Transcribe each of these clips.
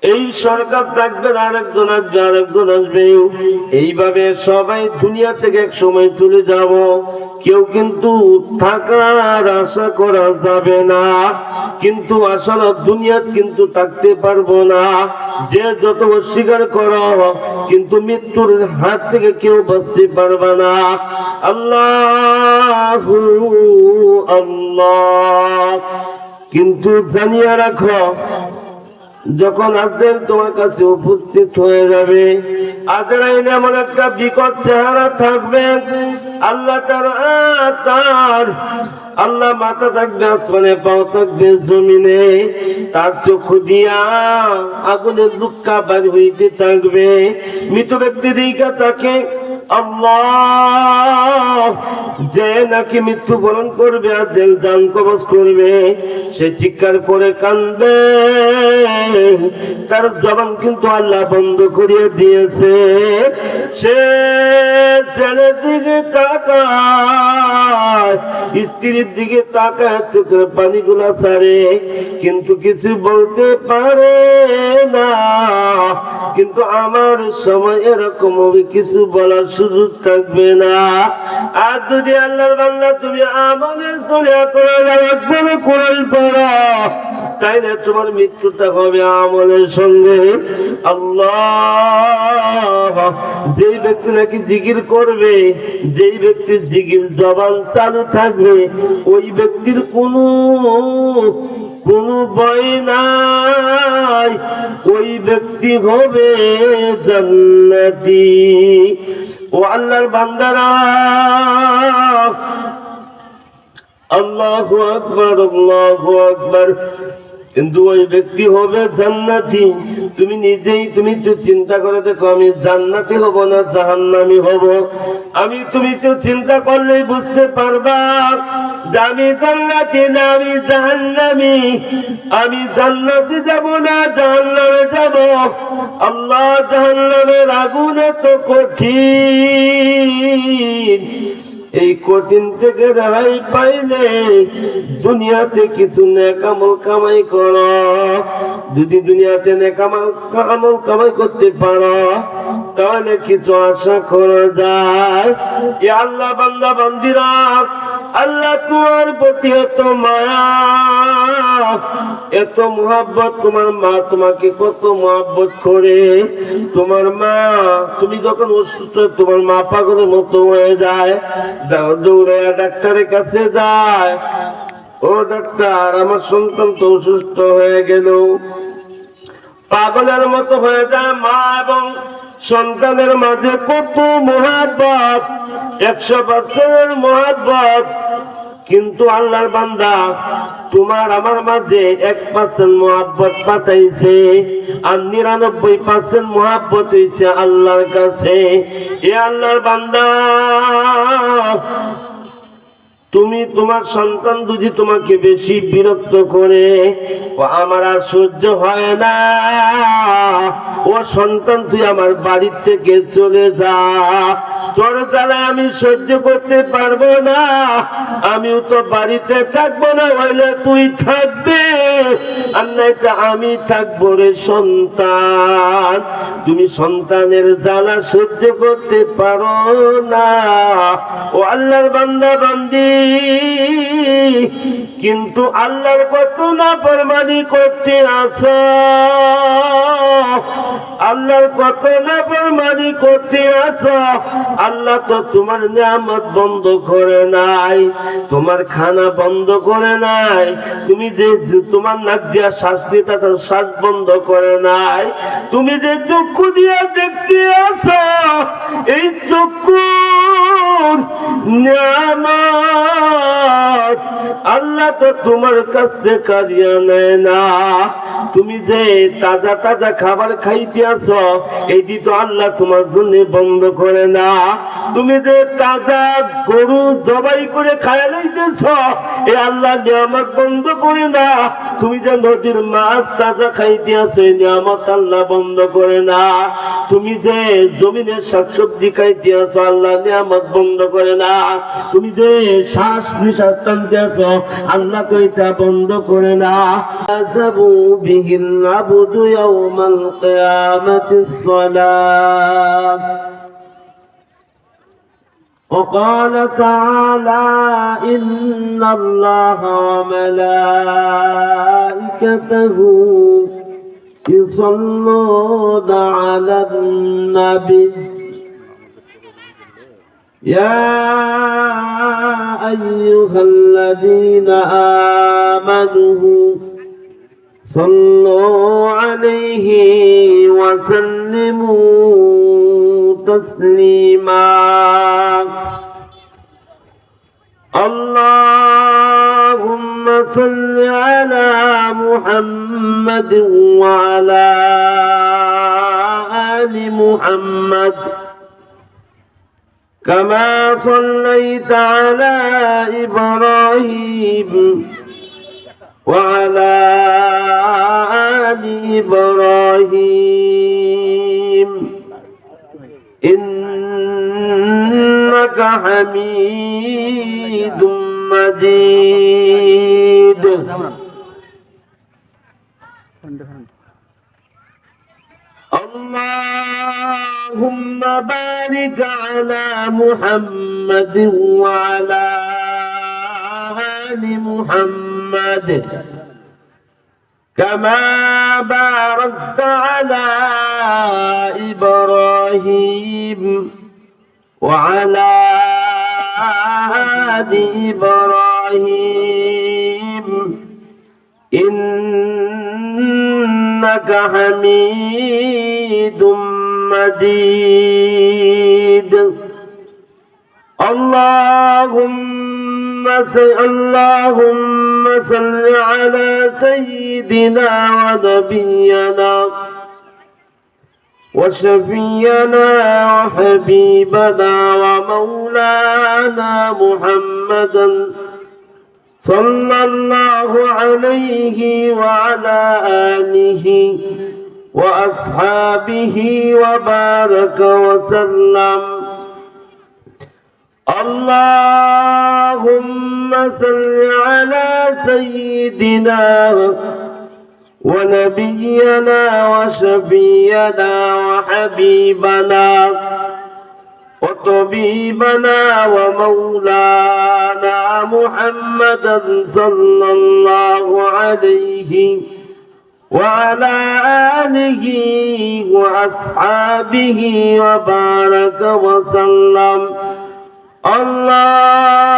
এই সরকার থাকবে, আরেকজন আসবে, আরেকজন আসবে, এইভাবে সবাই দুনিয়া থেকে এক সময় চলে যাব। কেউ কিন্তু থাকার আশা করা যাবে না, কিন্তু আসলে দুনিয়া কিন্তু থাকতে পারবো না। যে যত অস্বীকার করো, কিন্তু মৃত্যুর হাত থেকে কেউ বাঁচতে পারবে না। আল্লাহু আল্লাহ। কিন্তু জানিয়ে রাখো, যখন আজরাইল তোমার কাছে উপস্থিত হয়ে যাবে, আজরাইল এমন একটা বিকট চেহারা থাকবে, আল্লাহ তার আল্লাহ মাথা থাকবে আসমানে, পাও থাকবে জমিনে, তার চক্ষু দিয়া আগুনের লুক্কা বার হইতে থাকবে। মৃত ব্যক্তি দিকে তাকে আল্লাহ যে নাকি মৃত্যুবরণ করবে, আজরাইল জান কবজ করবে, সে চিৎকার করে কাঁদবে। তার জবান কিন্তু আল্লাহ বন্ধ করিয়ে দিয়েছে। সে ছেলের দিকে তাকায়, স্ত্রীর দিকে তাকায়, চোখের পানিগুলা ছাড়ে, কিন্তু কিছু বলতে পারে না। কিন্তু আমার সময় এরকম হবে, কিছু বলার সুযোগ থাকবে না। আর যদি আল্লাহর বান্দা তুমি আমাদের চলে কোরআন পড়ো, তাইলে তোমার মৃত্যুটা হবে আমলের সঙ্গে। আল্লাহ, যেই ব্যক্তি নাকি জিকির করবে, যেই ব্যক্তির জিকির জবান চালু থাকবে, ওই ব্যক্তির কোনো ভয় নাই, ওই ব্যক্তি হবে জান্নাতি। ও আল্লাহর বান্দারা, আল্লাহু আকবার, আল্লাহু আকবার। কিন্তু ওই ব্যক্তি হবে জান্নাতি। তুমি নিজেই তুমি তো চিন্তা করে দেখো, আমি জান্নাতি হব না জাহান্নামী হব? তুমি তো চিন্তা করলেই বুঝতে পারবা যে আমি জান্নাতি না আমি জাহান্নামী। আমি জান্নাতে যাব না জাহান্নামে যাব। আল্লাহ, জাহান্নামের আগুন এত কঠিন, এই কঠিন থেকে রেহাই পাইলে দুনিয়াতে কিছু নেক আমল কামাই করো। যদি দুনিয়াতে নেক আমল কামাই করতে পারো, তাহলে কিছু আশা করা যায়। আল্লাহ বান্দা বান্দিরা, আল্লাহ তোমার প্রতি এত মায়া, এত মুহাব্বত। তোমার মা তোমাকে কত মুহাব্বত করে। তোমার মা, তুমি যখন অসুস্থ, তোমার মা পাগলের মতো হয়ে যায়, দৌড়ে ডাক্তারের কাছে যায়, ও ডাক্তার, আমার সন্তান তো অসুস্থ হয়ে গেল। পাগলের মতো হয়ে যায় মা এবং সন্তানের মাঝে কত মুহাব্বত, 100% মুহাব্বত। কিন্তু আল্লাহর বান্দা, তোমার আমার মাঝে 1% মুহাব্বত পাঠাইছে, আর 99% মুহাব্বত হইছে আল্লাহর কাছে। এ আল্লাহর বান্দা, তুমি তোমার সন্তান যদি তোমাকে বেশি বিরক্ত করে, ও আমার আর সহ্য হয় না, ও সন্তান তুই আমার বাড়ি থেকে চলে যা, তোর জ্বালা আমি সহ্য করতে পারবো না, আমিও তো বাড়িতে থাকবো না, হইলে তুই থাকবে আর নাইটা আমি থাকবো রে সন্তান। তুমি সন্তানের জ্বালা সহ্য করতে পারো না। ও আল্লাহর বান্দা বান্দি, কিন্তু আল্লাহর কত নাফরমানি করতে আছো, আল্লাহর কত নাফরমানি করতে আছো। আল্লাহ তো তোমার নিয়ামত বন্ধ করে নাই, তোমার খানা বন্ধ করে নাই, তুমি যে তোমার নাক দিয়া শ্বাস দিতে শ্বাস বন্ধ করে নাই, তুমি যে চক্ষু দিয়া দেখতে আছো, এই চক্ষু নিয়ামত আল্লাহ তো তোমার কাছ থেকে কারিয়া নেয় না। তুমি যে তাজা তাজা খাবার খাইতে আছো, এইটি তো আল্লাহ তোমার জন্য বন্ধ করে না। তুমি যে তাজা গরু জবাই করে খাইয়া লইতেছ, এই আল্লাহ নিয়ামত বন্ধ করে না। তুমি যে নদীর মাছ তাজা খাইতে আছো, এই নিয়ামত আল্লাহ বন্ধ করে না। তুমি যে জমিনের শাকসবজি খাইতে আছো, আল্লাহ নিয়ামত বন্ধ বন্ধ করে না। তুমি যে শ্বাস নিঃশ্বাস টানতে আছো, আল্লাহ তো এটা বন্ধ করে না। আযাবু বিহিল আবদু ইয়াওমাল কিয়ামাতিস সালাত। وقال تعالى إن الله وملائكته يصلون على النبي يا أيها الذين آمنوا صلوا عليه وسلموا تسليما اللهم صل على محمد وعلى آل محمد كما صليت على إبراهيم وعلى آل إبراهيم إنك حميد مجيد اللهم بارك على محمد وعلى آل محمد كما باركت على إبراهيم وعلى آل إبراهيم إنك حميد مجيد اللهم صل على سيدنا ونبينا وشفينا وحبيبنا ومولانا محمدا صلى الله عليه وعلى آله وأصحابه وبارك وسلم اللهم صل على سيدنا ونبينا وشفينا وحبيبنا وطبيبنا ومولانا محمدا صلى الله عليه وعلى آله وأصحابه وبارك وسلم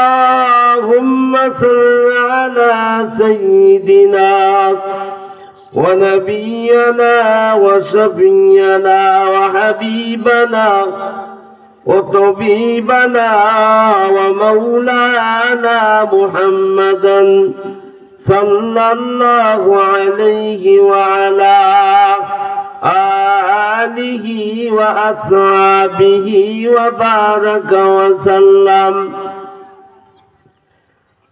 اللهم صل على سيدنا ونبينا وشفينا وحبيبنا وطبيبنا ومولانا محمدا صلى الله عليه وعلى آله وأصحابه وبارك وسلم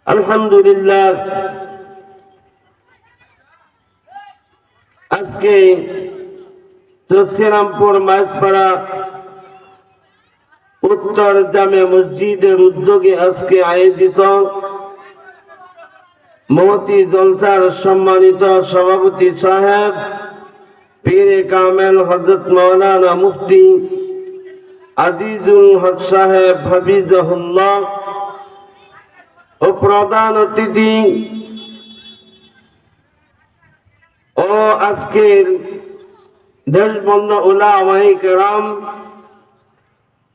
الحمد لله আজকে শ্রীরামপুর মাঝপাড়া উত্তর জামে মসজিদের উদ্যোগে আজকে আয়োজিত মহতি জলসার সম্মানিত সভাপতি সাহেব পীরে কামেল হযরত মাওলানা মুফতি আজিজুল হক সাহেব হাফিজাহুল্লাহ ও প্রধান অতিথি ও আজকের দেশবন্ধ উলামায়ে কেরাম,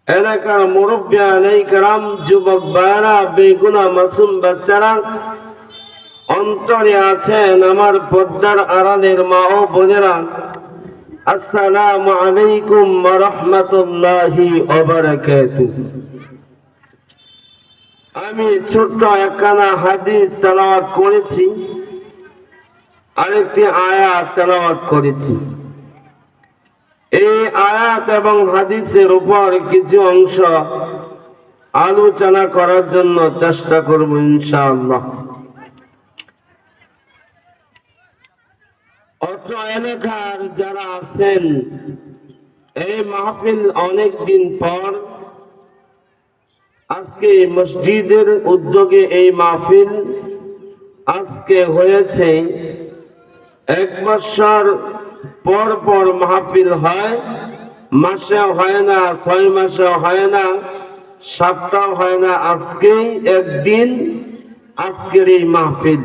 এলাকার মুরব্বিয়ানে কেরাম, যুবক ভাইরা, বেগুনা মাসুম বাচ্চারা, অন্তরে আছেন আমার পর্দার আড়ালের মা ও বোনেরা, আসসালামু আলাইকুম ওয়া রাহমাতুল্লাহি ওয়া বারাকাতুহু। আমি ছোট্ট একখানা হাদিস তেলাওয়াত করেছি, আরেকটি আয়াত তেলাওয়াত করেছি। এই আয়াত এবং হাদিসের উপর কিছু অংশ আলোচনা করার জন্য চেষ্টা করব ইনশাআল্লাহ। অত্র এলাকার যারা আছেন, এই মাহফিল অনেক দিন পর আজকে মসজিদের উদ্যোগে এই মাহফিল আজকে হয়েছে। 1 বছর পর পর মাহফিল হয়, মাসে হয় না, 6 মাসে হয় না, সপ্তাহ হয় না, আজকেই একদিন আজকের এই মাহফিল।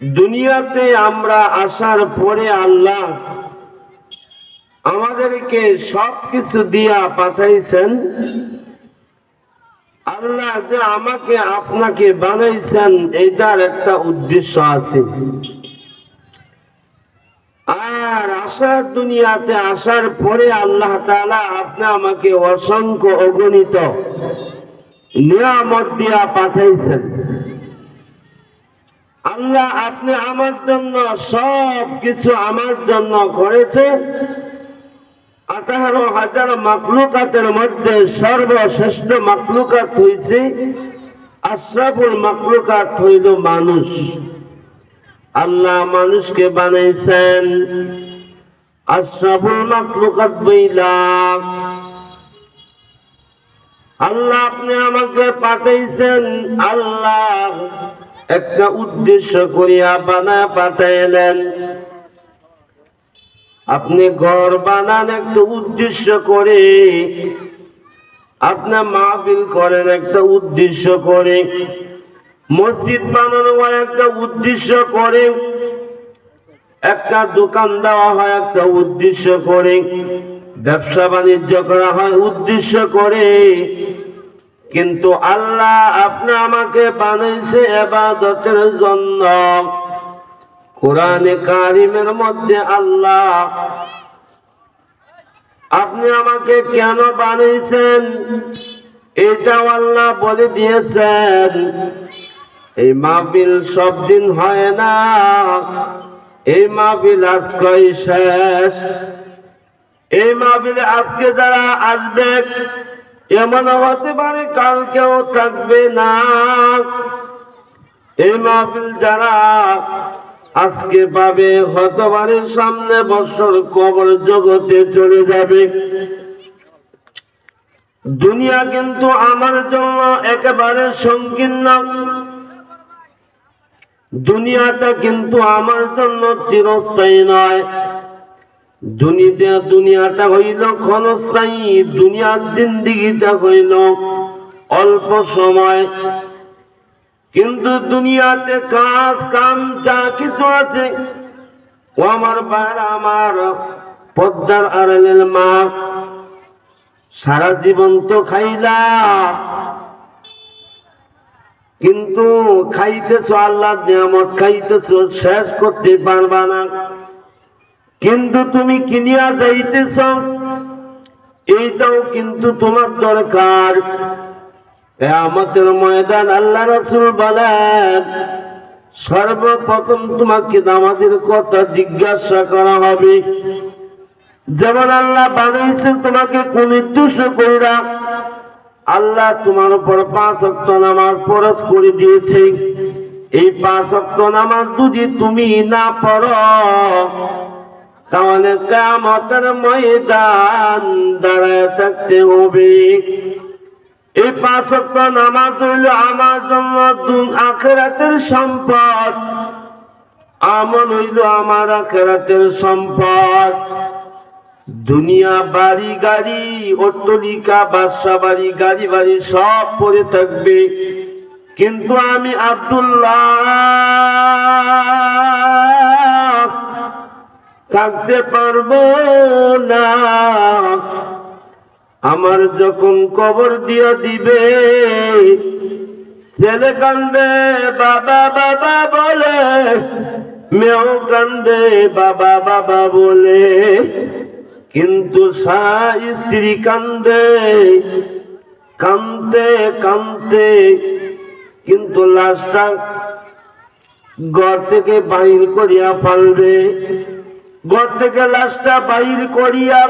দুনিয়াতে আমরা আসার পরে আল্লাহ আমাদেরকে সবকিছু দিয়া পাঠাইছেন। আল্লাহ যে আমাকে আপনাকে বানাইছেন এইটার একটা উদ্দেশ্য আছে। আর আসার দুনিয়াতে আসার পরে আল্লাহ তাআলা আপনি আমাকে অসংখ্য অগণিত নিয়ামত দিয়া পাঠাইছেন। আল্লাহ আপনি আমার জন্য সব কিছু আমার জন্য করেছে। 18,000 মাখলুকাতের মধ্যে সর্বশ্রেষ্ঠ মাখলুকাত হইছে, আশরাফুল মাখলুকাত হইল মানুষ। আল্লাহ মানুষকে বানাইছেন আশরাফুল মাখলুকাত বইলা। আল্লাহ আপনি আমাকে পাঠাইছেন, আল্লাহ একটা উদ্দেশ্য করিয়া বানায় পাঠাইলেন। আপনি ঘর বানান একটা উদ্দেশ্য করে, আপনি মাহফিল করেন একটা উদ্দেশ্য করে, মসজিদ বানানো হয় একটা উদ্দেশ্য করে, একটা দোকান দেওয়া হয় একটা উদ্দেশ্য করে, ব্যবসা বাণিজ্য করা হয় উদ্দেশ্য করে। কিন্তু আল্লাহ আপনি আমাকে বানাইছে ইবাদতের জন্য। কোরআনে কারিমের মধ্যে আল্লাহ আপনি আমাকে কেন বানাইছেন এটাও আল্লাহ বলে দিয়েছেন। এই মাহফিল সব দিন হয় না, এই মাহফিল আজকেই শেষ। এই মাহফিলে আজকে যারা আসবে এমন হতে পারে কালকেও থাকবে না। এই মাহফিল যারা আজকে পাবে হতে পারে সামনে বছর কবর জগতে চলে যাবে। দুনিয়া কিন্তু আমার জন্য একেবারে সংকীর্ণ, দুনিয়াটা কিন্তু আমার জন্য চিরস্থায়ী নয়। দুনিয়াটা হইল ক্ষণস্থায়ী, দুনিয়ার জিন্দিগিটা হইল অল্প সময়। কিন্তু দুনিয়াতে কাজ কাম যা কিছু আছে, ও আমার ভাইরা, আমার পদ্মার আড়ালের মা, সারা জীবন তো খাইলা, কিন্তু খাইতেছ আল্লাহর নিয়ামত খাইতেছ, শেষ করতে পারবা না। কিন্তু তুমি কিনিয়া যাইতেছ, এইটাও কিন্তু তোমার দরকার। কিয়ামতের ময়দান আল্লাহ রাসূল বলেন সর্বপ্রথম তোমাকে নামাজের কথা জিজ্ঞাসা করা হবে। যেমন আল্লাহ বানাইছেন তোমাকে কোন উদ্দেশ্য কইরা, আল্লাহ তোমার উপর 5 ওয়াক্ত নামাজ ফরজ করে দিয়েছে। এই 5 ওয়াক্ত নামাজ যদি তুমি না পড়ো তাহলে কিয়ামতের ময়দান দাঁড়ায় থাকতে হবে। এই 5 ওয়াক্ত নামাজ হইল আমার জন্য আখিরাতের সম্পদ, আমল হইল আমার আখিরাতের সম্পদ। দুনিয়া বাড়ি গাড়ি অট্টালিকা বাসা বাড়ি গাড়ি বাড়ি সব পড়ে থাকবে, কিন্তু আমি আব্দুল্লাহ থাকতে পারবো না। আমার যখন কবর দিয়া দিবে, ছেলে কান্দে বাবা বাবা বলে, মেয়েও কান্দে বাবা বাবা বলে, কিন্তু স্ত্রী কান্দে কান্দতে কান্দতে, কিন্তু লাশটা ঘর থেকে বাইর করিয়া ফেলবে। ঘর থেকে লাশটা বাইর করিয়া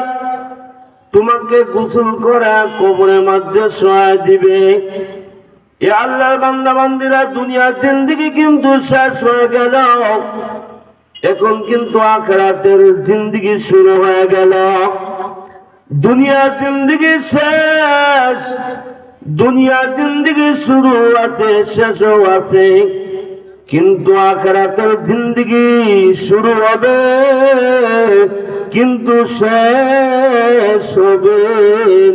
তোমাকে গোসল করা কবরের মধ্যে শোয়া দিবে। এ আল্লাহর বান্দা বান্দীরা, দুনিয়ার জিন্দেগি কিন্তু শেষ হয়ে গেল, এখন কিন্তু আখিরাতের জিন্দেগি শুরু হয়ে গেল। দুনিয়ার জিন্দেগি শেষ, দুনিয়ার জিন্দেগি শুরু আছে, শেষও আছে, কিন্তু আখিরাতের জিন্দেগি শুরু হবে কিন্তু শেষ হবে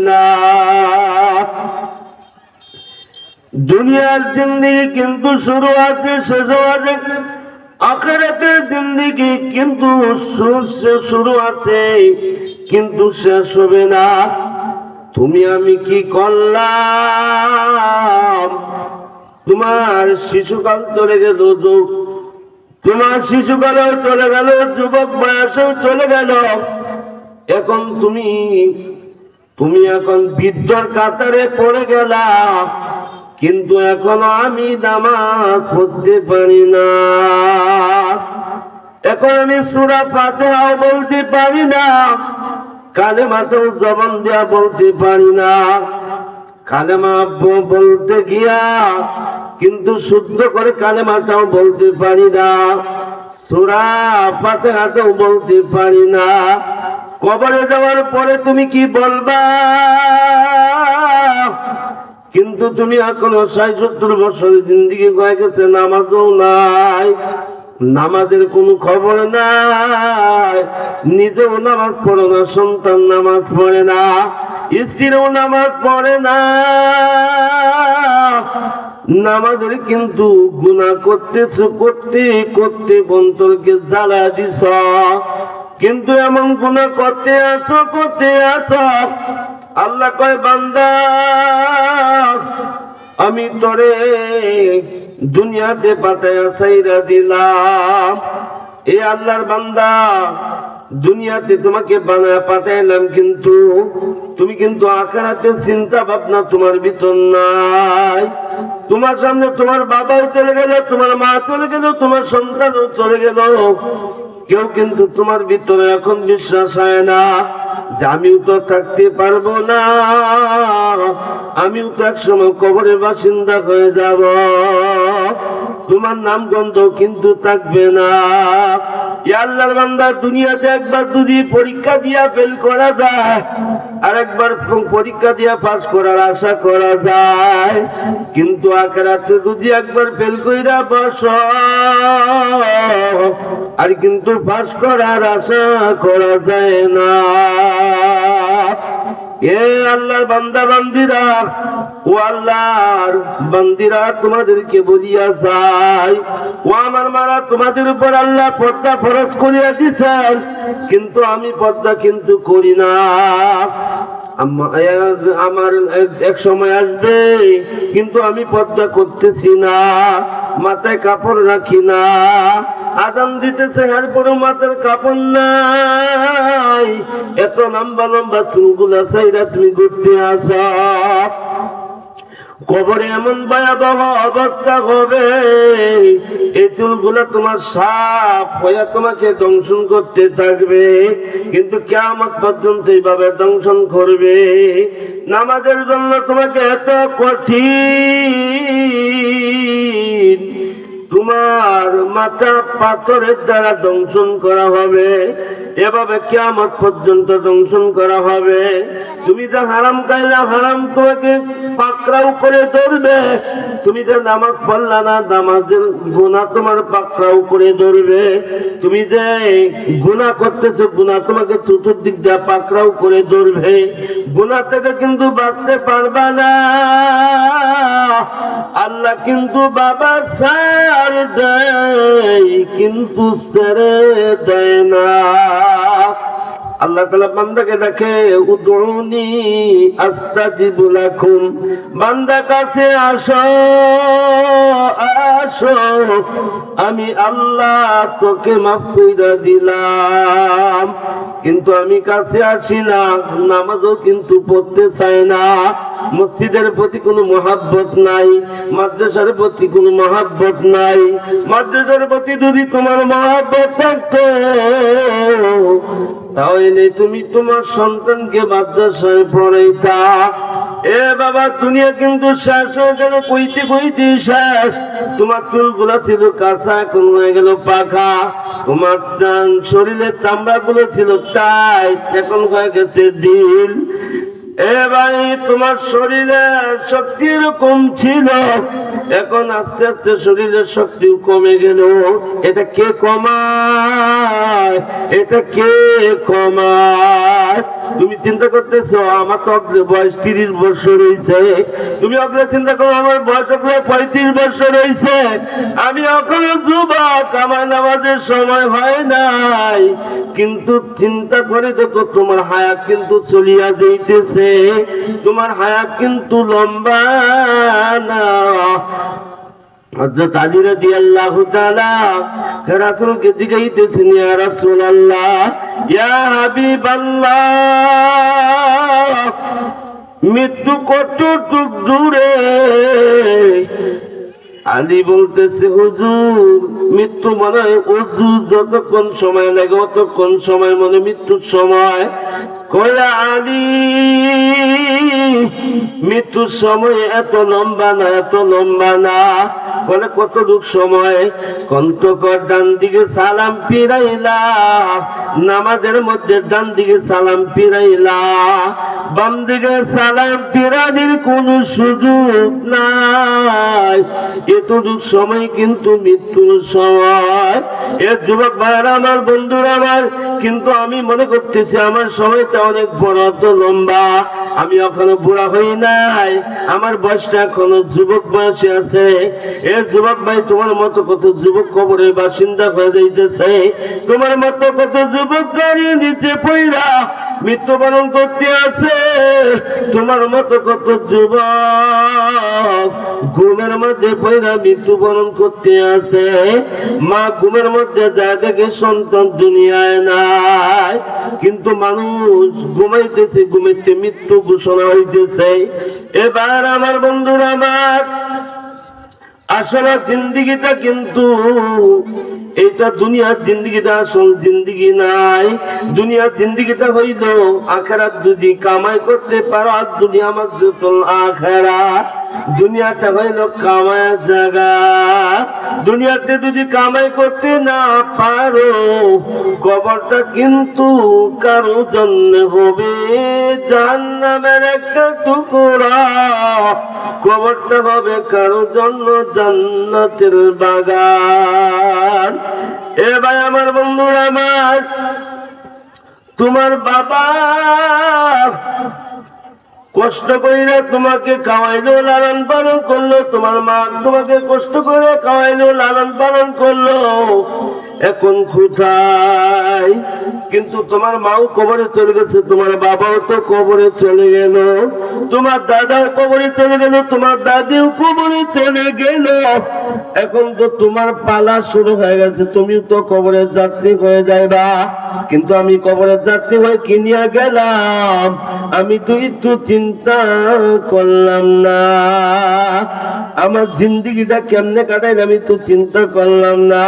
না। দুনিয়ার জিন্দেগি কিন্তু শুরু আছে, শেষও আছে, আখিরাতের জিন্দেগি কিন্তু শুরু আছে কিন্তু শেষ হবে না। তুমি আমি কি করলাম? তোমার শিশুকাল চলে গেল, তোমার শিশুকালও চলে গেল, যুবক বয়সেও চলে গেল। এখন তুমি এখন বৃদ্ধর কাতারে পড়ে গেলা, কিন্তু এখনো আমি নামাজ পড়তে পারি না। এখন আমি সূরা ফাতিহাও বলতে পারি না, কালেমাতেও জবান দেয়া বলতে পারি না। কালেমা বলতে গিয়া কিন্তু শুদ্ধ করে কালেমাটাও বলতে পারি না, সূরা ফাতিহাটাও বলতে পারি না। কবরে যাওয়ার পরে তুমি কি বলবা? কিন্তু তুমি এখনো ৬০-৭০ বছরের জিন্দেগি হয়ে গেছে, নামাজও নাই, নামাজের কোনো খবর নাই, নিজেও নামাজ পড়ো না, সন্তান নামাজ পড়ে না, স্ত্রীও নামাজ পড়ে না। নামাজের কিন্তু গুনাহ করতেছো, করতে করতে অন্তরকে জ্বালা দিছ, কিন্তু এমন গুনাহ করতে আছো। আল্লাহ কয়, বান্দা আমি তোরে দুনিয়াতে পাঠায়া ছাইরা দিলাম। এ আল্লাহর বান্দা, দুনিয়াতে তোমাকে বানায়া পাঠাইলাম, কিন্তু তুমি কিন্তু আখিরাতের চিন্তা ভাবনা তোমার ভিতর নাই। তোমার সামনে তোমার বাবাও চলে গেল, তোমার মা চলে গেল, তোমার সন্তানও চলে গেল, কেউ কিন্তু তোমার ভিতরে এখন বিশ্বাস হয় না যে আমিও তো থাকতে পারবো না, আমিও তো একসময় কবরের বাসিন্দা হয়ে যাব, তোমার নাম গন্ধ কিন্তু থাকবে না। আল্লাহর বান্দা, দুনিয়াতে একবার যদি পরীক্ষা দিয়া ফেল করা যায়, আর একবার পরীক্ষা দিয়া পাস করার আশা করা যায়, কিন্তু আখিরাতে যদি একবার ফেল কইরা বস, আর কিন্তু পাস করার আশা করা যায় না। এ আল্লাহর বান্দা বান্দিরা, ও আল্লাহর বান্দিরা, তোমাদেরকে বলিয়া যায়, ও আমার মারা, তোমাদের উপর আল্লাহ পর্দা ফরজ করিয়া দিছেন, কিন্তু আমি পর্দা কিন্তু করি না। আমার এক সময় আসবে কিন্তু আমি পর্দা করতেছি না, মাথায় কাপড় রাখি না, আযান দিতেছে এরপরও মাথার কাপড় নাই, এত লম্বা লম্বা চুলগুলা চাইরা তুমি ঘুরতে আসো। কবরে এমন ভয়াবহ অবস্থা হবে, এই চুলগুলা তোমার সাপ হইয়া তোমাকে দংশন করতে থাকবে, কিন্তু কিয়ামত পর্যন্ত এইভাবে দংশন করবে। নামাজের জন্য তোমাকে এত কঠিন, তোমার মাথা পাথরের দ্বারা দংশন করা হবে, এভাবে কিয়ামত পর্যন্ত দংশন করা হবে। তুমি যে হারাম খাইলা, হারাম তোমাকে পাকড়াও করে ধরবে, তুমি যে নামাজ পড়লা না, নামাজের গুনাহ তোমার পাকড়াও করে ধরবে, তুমি যে গুনাহ করতেছো, গুনাহ তোমাকে চতুর্দিক দিয়ে পাকড়াও করে ধরবে, গুনাহ থেকে কিন্তু বাঁচতে পারবা না। আল্লাহ কিন্তু বাবা ছাড় দেয়, কিন্তু ছেড়ে দেয় না। আল্লাহ তাআলা বান্দাকে দেখে, উদউনি আস্তাজিবু লাকুম, বান্দা কাছে আসো, আসো, আমি আল্লাহ তোকে মাফ কইরা দিলাম। কিন্তু আমি কাছে আসি না, নামাজও কিন্তু পড়তে চাই না, মসজিদের প্রতি কোনো মহাব্বত নাই, মাদ্রাসার প্রতি কোনো মহাব্বত নাই। মাদ্রাসার প্রতি যদি তোমার মহাব্বত থাকতো, তাহলে তুমি তোমার সন্তানকে মাদ্রাসায় পড়াইতা। এ বাবা, দুনিয়া কিন্তু শেষ হয়ে গেল, কইতে কইতে শেষ। তোমার চুলগুলা ছিল কাঁচা, এখন হয়ে গেল পাকা। তোমার শরীরের চামড়া গুলো ছিল টাইট, এখন হয়ে গেছে ঢিল। এ ভাই, তোমার শরীরে শক্তি এরকম ছিল, এখন আস্তে আস্তে শরীরের শক্তিও কমে গেল। এটা কে কমায়? এটা কে কমায়? তুমি চিন্তা করতেছো আমার তো বয়স 30 বছর হয়েছে, তুমি অগ্রে চিন্তা করো আমার বয়স অগ্রে 35 বছর হয়েছে, আমি এখনো যুবক, আমার নামাজের সময় হয় নাই। কিন্তু চিন্তা করে দেখো তোমার হায়াত কিন্তু চলিয়া যাইতেছে, তোমার হায়াত কিন্তু লম্বা না। হযরত আলী রাদিয়াল্লাহু তাআলা রাসূলকে জিজ্ঞাসা, ইয়া রাসূলুল্লাহ, ইয়া হাবিবাল্লাহ, মৃত্যু কতটুক দূরে? আলী বলতেছে, হুজুর, মৃত্যু মনে হয় অজু যতক্ষণ সময় লাগে অতক্ষণ সময় মনে মৃত্যুর সময়। কইলা আলী, মৃত্যুর সময় এত লম্বা না, এত লম্বা না। বলে কতটুক সময়? কন্তকর ডান দিকে সালাম ফিরাইলা, নামাজের মধ্যে ডান দিকে সালাম ফিরাইলা, বাম দিকে সালাম ফিরানির কোন সুযোগ নাই, এতটুক সময় কিন্তু মৃত্যুর সময়। এ যুবক ভাইরা আমার, বন্ধুরা আমার, কিন্তু আমি মনে করতেছি আমার সময়টা অনেক বড়, তো লম্বা, আমি এখনো বুড়া হই নাই, আমার বয়সটা এখনো যুবক বয়সে আছে। এ যুবক ভাই, তোমার মতো কত যুবক কবরের বাসিন্দা হয়ে যাইতেছে, তোমার মতো কত যুবক গাড়ির নিচে পইরা মৃত্যুবরণ করতে আছে, তোমার মতো কত যুবক ঘুমের মধ্যে পইরা মৃত্যুবরণ করতে আছে। মা ঘুমের মধ্যে যা দেখে সন্তান দুনিয়ায় নাই, কিন্তু মানুষ ঘুমাইতেছে, ঘুমাইতে মৃত্যু ঘোষণা হইতেছে। এবার আমার বন্ধুরা আমার, আসলে জিন্দিগিটা কিন্তু এটা দুনিয়ার জিন্দিগিটা আসল জিন্দিগি নাই। দুনিয়ার জিন্দিগিটা হইল আখেরাত, যদি কামাই করতে পারো আর দুনিয়া মাজুতুল আখেরাত। দুনিয়াটা হইল কামায় জায়গা, দুনিয়াতে যদি কামাই করতে না পারো, কবরটা কিন্তু কারো জন্য হবে জাহান্নামের একটা টুকরা, কবরটা হবে কারো জন্য জান্নাতের বাগান। এ ভাই আমার, বন্ধুরা আমার, তোমার বাবা কষ্ট কইরা তোমাকে খাওয়াইলো, লালন পালন করলো, তোমার মা তোমাকে কষ্ট করে খাওয়াইলো, লালন পালন করলো, এখন কোথায়? কিন্তু তোমার মাও কবরে চলে গেছে, তোমার বাবাও তো কবরে চলে গেল, তোমার দাদাও কবরে চলে গেল, তোমার দাদিও কবরে চলে গেল, এখন তো তোমার পালা শুরু হয়ে গেছে, তুমিও তো কবরের যাত্রী হয়ে যাইবা। কিন্তু আমি কবরের যাত্রী হয়ে কিনিয়া গেলাম, আমি তো একটু চিন্তা করলাম না, আমার জিন্দিগিটা কেমনে কাটাইলে আমি তো চিন্তা করলাম না,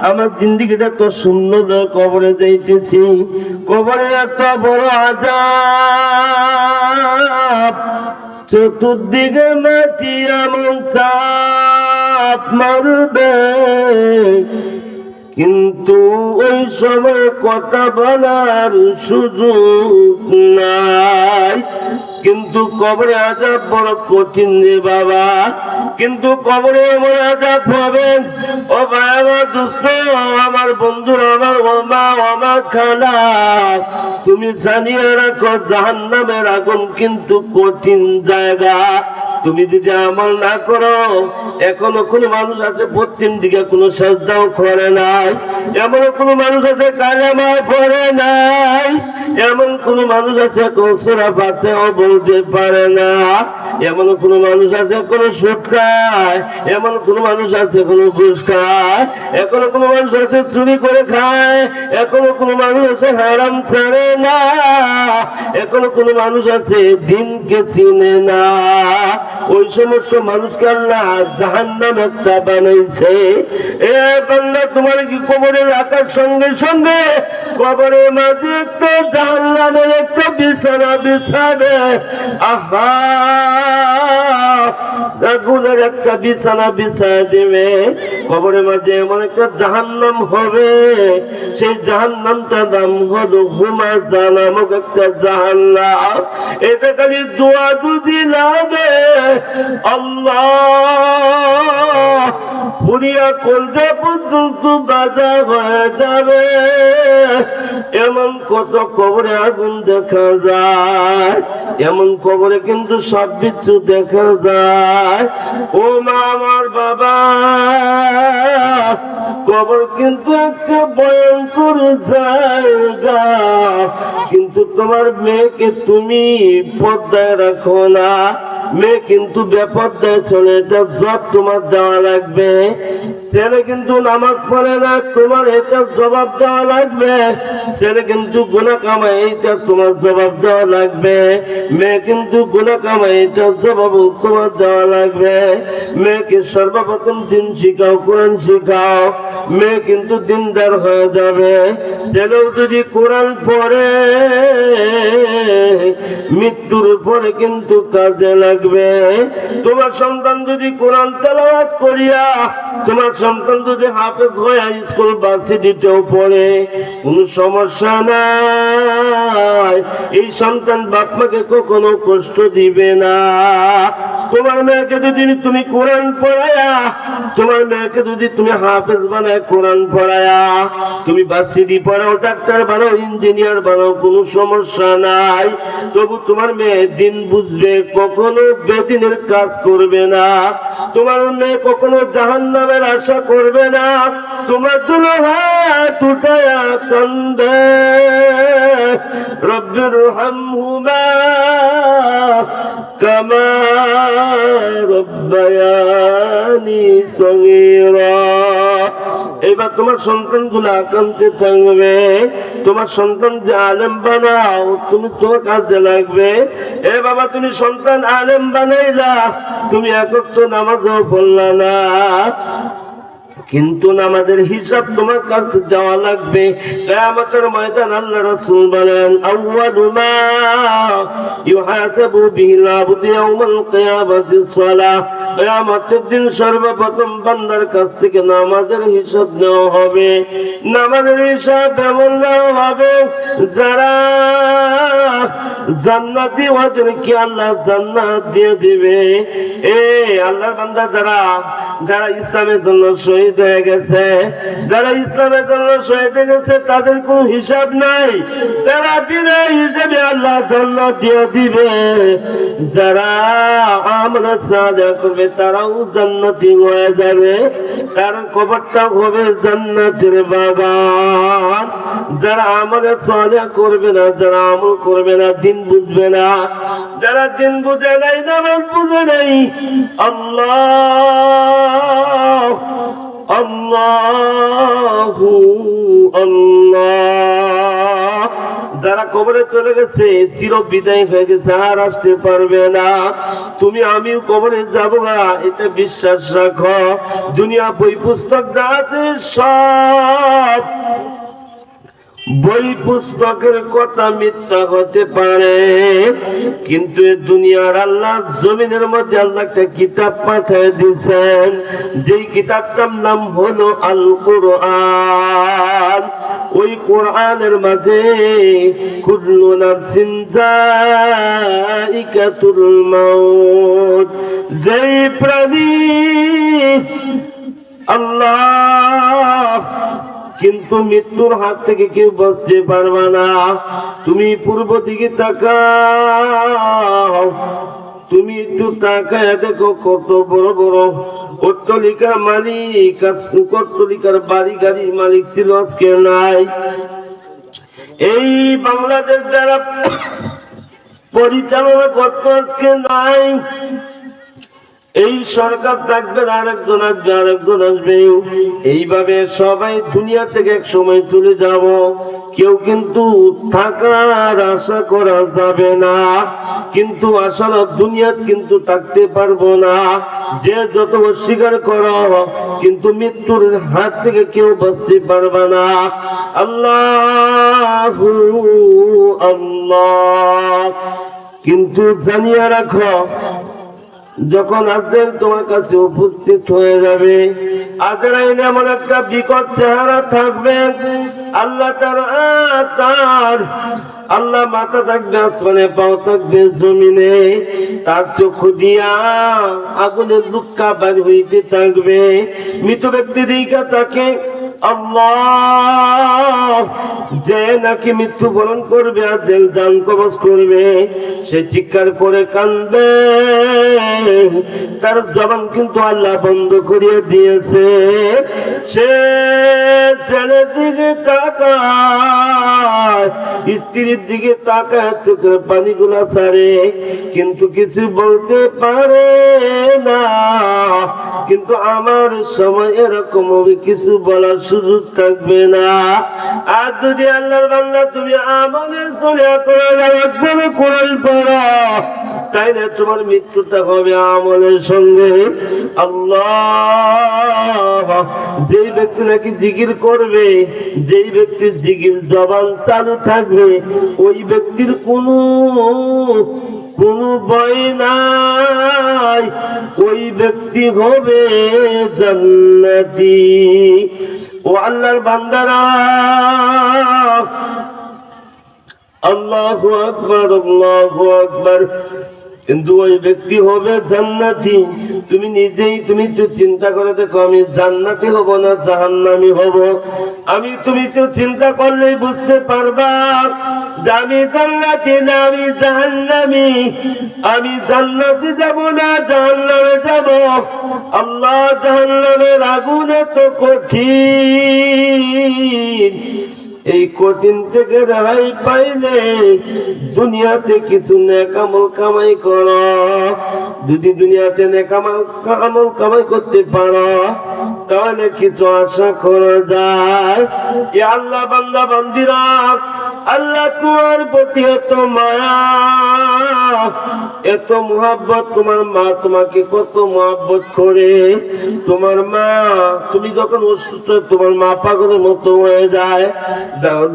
আমার জিন্দিগিটা তো শূন্য, কবরে যাইতেছি, কবরে এত বড় আযাব, চতুর্দিকে মাটি এমন চাপ মারবে, কিন্তু ওই সময় কথা বলার সুযোগ নাই। কিন্তু কবরে আযাব বড় কঠিন রে বাবা, কিন্তু কবরে এমন আযাব হবে, ও ভাই আমার, দুস্থ আমার, বন্ধুরা আমার, মা আমার, খালা, তুমি জানিয়ে রাখো জাহান্নামের আগুন কিন্তু কঠিন জায়গা। তুমি যদি আমল না করো, এখনো কোন মানুষ আছে পশ্চিম দিকে কোনো সাজদাও করে নাই, এমন কোন মানুষ আছে কালেমা পড়ে নাই, এমন কোন মানুষ আছে কোন সূরা ফাতিহা বলতে পারে না, এমন কোন মানুষ আছে কোন সুদ খায়, এমন কোন মানুষ আছে কোন ঘুষ খায়, এখনো কোন মানুষ আছে চুরি করে খায়, এখনো কোন মানুষ আছে হারাম ছাড়ে না, এখনো কোন মানুষ আছে দিনকে চিনে না। ওই সমস্ত মানুষকে আল্লাহ জাহান্নাম একটা বানাইছে। এ বান্দা, তোমার কি কবরে রাখার সঙ্গে সঙ্গে কবরের মাঝে একটা জাহান্নামের একটা বিছানা বিছাবে। আহা, আগুনের একটা বিছানা বিছায় দিবে। কবরের মাঝে এমন একটা জাহান্নাম হবে, সেই জাহান্নামটার নাম হলো হুমাজা নামক একটা জাহান্নাম। এটা খালি দোয়া দুদি লাগে, আল্লাহ পুরিয়া কলজা পর্যন্ত বাজা হয়ে যাবে। এমন কত কবরে আগুন দেখা যায়, এমন কবরে কিন্তু সব কিছু দেখা যায়। ও মা আমার বাবা, কবর কিন্তু একটা ভয়ঙ্কর জায়গা, কিন্তু তোমার মেয়েকে তুমি পর্দায় রাখো না, মেয়ে কিন্তু বেপর্দায় চলে, এটা জব তোমার দেওয়া লাগবে। ছেলে কিন্তু নামাজ পড়ে না, তোমার এটা জবাব দেওয়া লাগবে। ছেলে কিন্তু গুনাহ কামায়, এটা তোমার জবাব দেওয়া লাগবে। মেয়ে কিন্তু গুনাহ কামায়, এটা জবাব তোমার দেওয়া লাগবে। মেয়েকে সর্বপ্রথম দিন শিখাও, কোরআন শিখাও, মেয়ে কিন্তু দিনদার হয়ে যাবে। ছেলেও যদি কোরআন পড়ে মৃত্যুর পরে কিন্তু কাজে লাগবে। তোমার সন্তান যদি কোরআন তেলাওয়াত করিয়া, তোমার সন্তান যদি হাফেজ হয়ে স্কুল ভার্সিটিতেও পড়ে, কোন সমস্যা নাই। এই সন্তান বাপ মাকে কখনো কষ্ট দিবে না। তোমার মেয়েকে যদি তুমি কোরআন পড়ায়া, তোমার মেয়েকে যদি তুমি হাফেজ বানায় কোরআন পড়ায়া, তুমি ভার্সিটি পড়াও, ডাক্তার বানাও, ইঞ্জিনিয়ার বানাও, কোনো সমস্যা নাই। তবু তোমার মেয়ে দিন বুঝবে, কখনো বেদিনের কাজ করবে না। তোমার মেয়ে কখনো জাহান্নামের আশা করবে না। তোমার দুটো হাত উঠায়া কান্দে, রব্বির হামহুমা কামা রব্বায়ানি সগীরা। এবার তোমার সন্তান গুলা কাঁদতে থাকবে। তোমার সন্তান যে আলেম বানাও, তুমি তোমার কাজে লাগবে। এ বাবা, তুমি সন্তান আলেম বানাইলা, তুমি একক তো নামাজও পড়লা না, কিন্তু নামাজের হিসাব তোমার কাছে দেওয়া লাগবে। কিয়ামতের ময়দান আল্লাহ রাসূল বলেন, আউয়ালু মা ইউহাসাবু বিহিল আবদু ইয়াউমাল কিয়ামাতি সালাহ। কিয়ামতের দিন সর্বপ্রথম বান্দার কাছ থেকে নামাজের হিসাব নেওয়া হবে। নামাজের হিসাব এমন নেওয়া হবে, যারা জান্নাতি ওদেরকে আল্লাহ জান্নাত দিয়ে দিবে। এ আল্লাহর বান্দা, যারা ইসলামের জন্য শহীদ হয়ে গেছে, যারা ইসলামের জন্য শহীদ হয়ে গেছে, তাদের কোনো হিসাব নাই, তারা বিনা হিসাবে আল্লাহ জান্নাত দিয়ে দিবে। যারা আমল সালেহ করবে, তারাও জান্নাতি হয়ে যাবে, তার কবরটা হবে জান্নাতের বাগান। যারা আমল সালেহ করবে না, যারা আমল করবে না, দিন বুঝবে না, যারা দিন বুঝে নাই, নামাজ বুঝে নাই, আল্লাহ আল্লাহু আল্লাহ, যারা কবরে চলে গেছে, চির বিদায় হয়ে গেছে, আর আসতে পারবে না। তুমি আমিও কবরে যাবো না, এটা বিশ্বাস রাখো। দুনিয়া বই পুস্তক যা আছে সব বই পুস্তকের কথা মিথ্যা হতে পারে, কিন্তু এই দুনিয়ার আল্লাহ জমিনের মধ্যে আল্লাহ একটা কিতাব পাঠিয়ে দিয়েছেন, যেই কিতাবটার নাম হলো আল কুরআন। ওই কোরআনের মাঝে কুল্লু নাফসিন যায়িকাতুল মাউত, যেই প্রাণী আল্লাহ কিন্তু মৃত্যুর হাত থেকে কেউ বাঁচতে পারবে না। তুমি পূর্ব দিকে তাকাও, তুমি একটু তাকায় দেখো, কত বড় বড় অট্টালিকার মালিক, অট্টালিকার বাড়ি গাড়ির মালিক ছিল, আজকে নাই। এই বাংলাদেশ যারা পরিচালনা করতো, আজকে নাই। এই সরকার থাকবে, আরেকজন আসবে, আরেকজন আসবে, এইভাবে সবাই দুনিয়া থেকে এক সময় চলে যাব। কেউ কিন্তু থাকার আশা করা যাবে না, কিন্তু আসলে দুনিয়া কিন্তু থাকতে পারবো না। যে যত অস্বীকার করো, কিন্তু মৃত্যুর হাত থেকে কেউ বাঁচতে পারবে না। আল্লাহু আল্লাহ। কিন্তু জানিয়ে রাখো, যখন আজরাইল তোমার কাছে উপস্থিত হয়ে যাবে, আজরাইল এমন একটা বিকট চেহারা থাকবে, আল্লাহ তার আল্লাহ মাথা থাকবে আসমানে, পাও থাকবে জমিনে, তার চক্ষু দিয়া আগুনের লুক্কা বাড়ি হইতে থাকবে। মৃত ব্যক্তি দিকে তাকে আল্লাহ যে নাকি মৃত্যুবরণ করবে আর যে জান কবজ করবে, সে চিৎকার করে কাঁদবে, তার জবান কিন্তু আল্লাহ বন্ধ করিয়ে দিয়েছে। সে ছেলের দিকে তাকায়, স্ত্রীর দিকে তাকায়, চোখের পানিগুলা ছাড়ে, কিন্তু কিছু বলতে পারে না। কিন্তু আমার সময় এরকম হবে, কিছু বলার সুযোগ থাকবে না। আর যদি আল্লাহর বান্দা তুমি আমলে চলে কোরআন পড়ো, তাইলে তোমার মৃত্যুটা হবে আমলের সঙ্গে। আল্লাহ, যেই ব্যক্তি নাকি জিকির করবে, যেই ব্যক্তির জিকির জবান চালু থাকবে, ওই ব্যক্তির কোনো ভয় নাই, ওই ব্যক্তি হবে জান্নাতি। ও আল্লাহর বান্দারা, আল্লাহু আকবার, আল্লাহু আকবার। কিন্তু ওই ব্যক্তি হবে জান্নাতি। তুমি নিজেই তুমি তো চিন্তা করে দেখো, আমি জান্নাতি হব না জাহান্নামী হব? তুমি তো চিন্তা করলেই বুঝতে পারবা যে আমি জান্নাতি না আমি জাহান্নামী। আমি জান্নাতে যাব না জাহান্নামে যাব। আল্লাহ, জাহান্নামের আগুন এত কঠিন, এই কঠিন থেকে রেহাই পাইলে দুনিয়াতে কিছু নেক আমল কামাই করো। যদি দুনিয়াতে নেক আমল কামাই করতে পারো, তাহলে কিছু আশা করা যায়। আল্লাহ বান্দা বান্দিরা, আল্লাহ তোমার প্রতি এত মায়া, এত মুহাব্বত। তোমার মা তোমাকে কত মুহাব্বত করে। তোমার মা, তুমি যখন অসুস্থ, তোমার মা পাগলের মতো হয়ে যায়,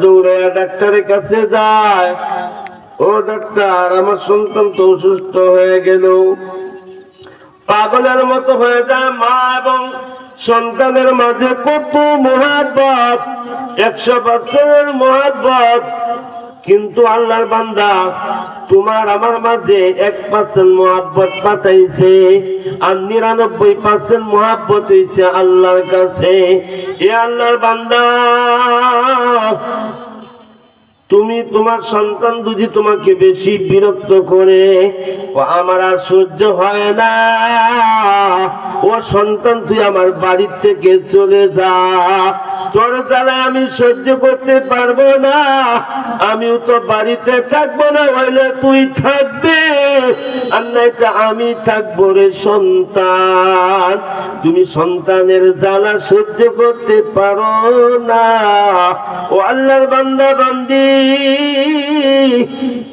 দৌড়ে ডাক্তারের কাছে যায়, ও ডাক্তার, আমার সন্তান তো অসুস্থ হয়ে গেল। পাগলের মতো হয়ে যায়। মা এবং সন্তানের মাঝে কত মুহাব্বত, 100% মুহাব্বত। কিন্তু আল্লাহর বান্দা, তোমার আমার মাঝে 1% মুহাব্বত পাঠাইছে, আর 99% মুহাব্বত হইছে আল্লাহর কাছে। এ আল্লাহর বান্দা, তুমি তোমার সন্তান যদি তোমাকে বেশি বিরক্ত করে, আমার আর সহ্য হয় না, ও সন্তান তুই আমার বাড়ির থেকে চলে যা, তোর জ্বালায় আমি সহ্য করতে পারবো না, আমিও তো বাড়িতে থাকবো না, হইলে তুই থাকবে আর নাইতো আমি থাকবো রে সন্তান। তুমি সন্তানের জ্বালা সহ্য করতে পারো না। ও আল্লাহর বান্দা বান্দি,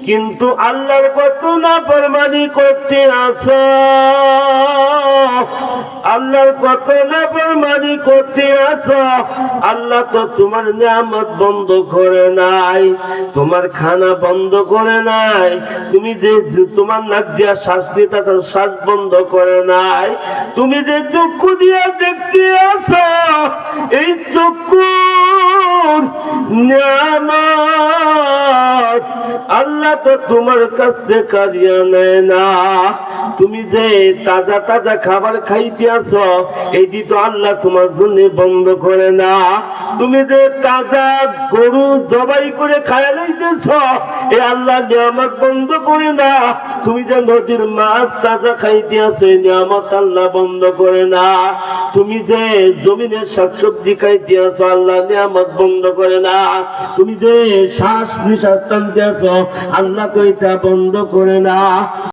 কিন্তু আল্লাহর কত নাফরমানি করতে আছো, আল্লাহর কত নাফরমানি করতে আছো। আল্লাহ তো তোমার নিয়ামত বন্ধ করে নাই, তোমার খানা বন্ধ করে নাই, তুমি যে তোমার নাক দিয়া শ্বাস নিতে, তার শ্বাস বন্ধ করে নাই, তুমি যে চক্ষু দিয়া দেখতে আছো, এই চক্ষুর নিয়ামত আল্লাহ তো তোমার কাছ থেকে কারিয়া নেয় না। তুমি যে তাজা তাজা খাবার খাইতে আছো, এইটি তো আল্লাহ তোমার জন্য বন্ধ করে না। তুমি যে তাজা গরু জবাই করে খাইয়া লইতেছ, এই আল্লাহ নিয়ামত বন্ধ করে না। তুমি যে নদীর মাছ তাজা খাইতে আছো, এই নিয়ামত আল্লাহ বন্ধ করে না। তুমি যে জমিনের শাকসবজি খাইতে আছো, আল্লাহ নিয়ামত বন্ধ করে না। তুমি যে শ্বাস নিঃশ্বাস টানতে আছো, আল্লাহ তো এটা বন্ধ করে না।